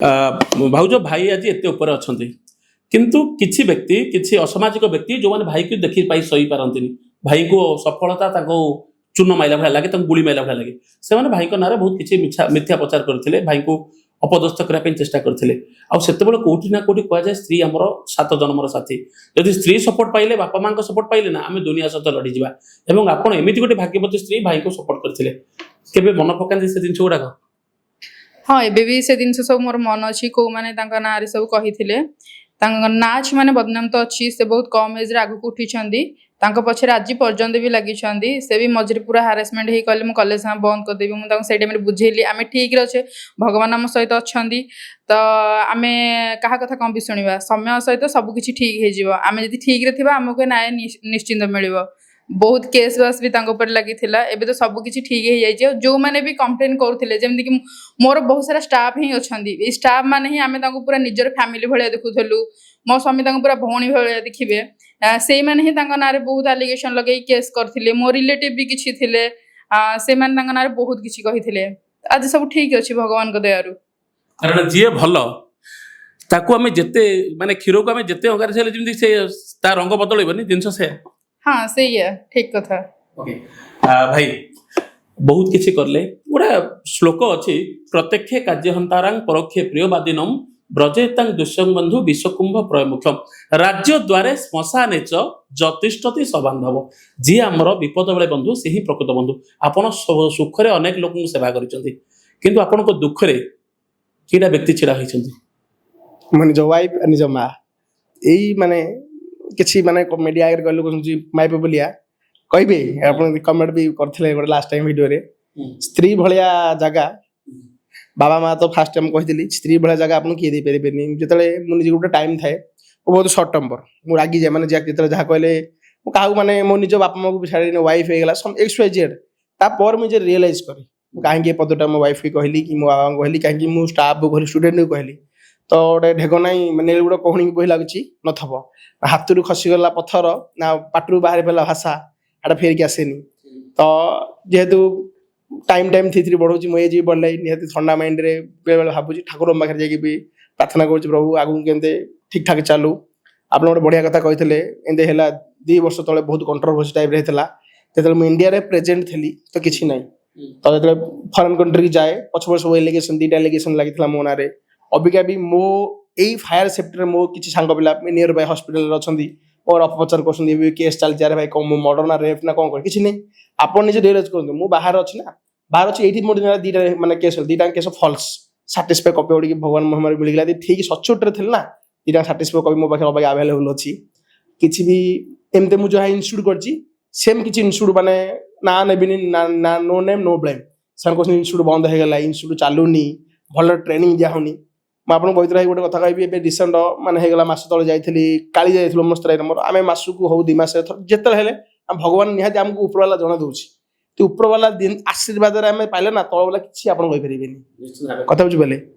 भाउज भाई आज एत उपर अच्छा किंतु किसी व्यक्ति किसी असामाजिक व्यक्ति जो मैंने भाई को देखी पाई सही पारती भाई को सफलता चून माइला भाई लगे गुड़ी माइला भाई लगे से भाई ना बहुत किसी मिथ्या प्रचार करते भाई को अपदस्थ करने चेष्टा करते आते कौटी ना कौटी कहुए स्त्री आमर 7 जन्मर साथी जदि स्त्री सपोर्ट पाइले बापा माँ सपोर्ट पाइले ना आम दुनिया सहित लड़ी जावा आपड़ एमती गोटे भाग्यवती स्त्री भाई को सपोर्ट करते केवे मन पकाती से जिन गुड़ाक हाँ एबे भी से दिन सब मोर मन अच्छी कौ मैंने ना सब कही नाच माने बदनाम तो अच्छी से बहुत कम एज रे आगु उठी पछरे आज पर्यंत भी लगी से भी मझे पूरा हारासमेंट ही कहले कॉलेज बंद करदेवी मुझे टाइम बुझेली आम ठीक अच्छे भगवान आम सहित अच्छा तो आम क्या कथा कम भी शुणा समय सहित सबकि ठीक होम जब ठीक रे आमको न्याय निश्चिंत मिल बहुत केस बास भी लगी एबे तो सबकि ठीक हो जाए जो मैंने भी कंप्लेन करुले जमीक मोर बहुत सारा स्टाफ ही अच्छा स्टाफ मैंने ही आम पूरा निजर फैमिली भाया देखुलु मो स्वामी पूरा भौणी भाया देखिए से मैंने ही ना बहुत आलिगेसन लगे केस करते मो रिलेटिव भी किसी थे से ना बहुत किसी कही आज सब ठीक अच्छे भगवान को दयारु कारण जी भल ताकू आम जिते माने क्षीर को आम जिते अंगार छेले से ता रंग बदलबनी जिनस से हाँ से ठीक कथा ओके भाई बहुत किसी करले गोटे श्लोक अच्छी प्रत्यक्ष कार्यहंतारां परोक्षे प्रियवादिनम ब्रजेतां दुष्यं बंधु विश्वकुंभ प्रमुखम राज्य द्वारे श्मशाने च जतिष्ठति सबांधव जी आमर विपद बेले बंधु से ही प्रकृत बंधु आपण सुख रे अनेक लोक सेवा करिसेंती किंतु आपण को दुख रे कीड़ा व्यक्ति छिड़ा होइसेंती माने जो वाइफ निज माँ यही माने किसी माने मीडिया आगे कहलु माइप बोलिया कहबे आपण कमेंट भी करथिले गोटे लास्ट टाइम वीडियो रे स्त्री भलिया जगह बाबा माँ तो फास्ट टाइम कही स्त्री भलिया जगह आपन किए दे परिबेनी जतले मु निज गोटे टाइम थाए वो बहुत शॉर्ट टेम्पर मु रागी जाए माने जतले जहा कहले मु काहू माने मो निज बापा माँ को भी छाड़ी वाइफ हो गला सम एक्स वाई जेड ता पर मुझे रियलाइज करी कहीं ये पदटा मो वाइफ की कहली कि मो बाबा को कहली कहीं मु स्टाफ को कहली स्टूडेंट को कहली तो गोटे ढेग नाई माने गोटे कहणी बही लगुच नथब हाथ रू खसीगला पत्थर ना पाटरू बाहर पड़ा भाषा एटा फेरिक आसेनी तो जेहेतु टाइम टाइम थी बढ़ोची मो एज भी बढ़ले निहत ठंडा माइंड रे बेले बेले भावुची ठाकुर पाखे जाकि भी प्रार्थना करुँ प्रभु आगू केमते ठीक ठाक चालू आप गोटे बढ़िया कथा कहते एमती है 2 वर्ष तले बहुत कंट्रोवर्सी टाइप रहा जो मुझे इंडिया रे प्रेजेंट थी तो किसी ना तो जो फरेन कंट्री जाए पछपड़ सब एलिगेशन 2टा एलिगेशन लगी मो ना अबिका भी मो यही फायर सेफ्टी मो किसी सांग पिला नियर बाय हॉस्पिटल अच्छा और अपप्रचार कर केस चलती अरे भाई कौन मर्डर ना रेप ना कौन कर किसी नहीं आप निजे रियलाइज करूँ मुझे बाहर अच्छी ना बाहर अच्छी ये मोटे 2टा माने केस 2टा केस फल्स साटिस्फाई कपी उड़ी भगवान महामारी मिलगला ठीक सचोटे थे ना 2टा साटिस्फाई कपी मो पाखे आवेलेबल अच्छी किसी भी एमती मुझे जहाँ इंस्टीट्यूट करছি सेम किसी इंस्टीट्यूट माने ना नेबिनी ना no name no blame sir को इंस्टीट्यूट बंद हो गला इंस्टीट्यूट चलुनी भल ट्रेनिंग दिया होनी मुझे पवित्र गोटे कथा कहि रिसेंट माने होगा मस तले जाइली काली जाइल मस्त्राई नंबर आम मसक हो 2 मास जिते हेले भगवान निहाती आमको उपरवाला जना दूसरी तो उपरवाला दिन आशीर्वाद आम पाइले ना तल वाला किसी आप कथा बुझे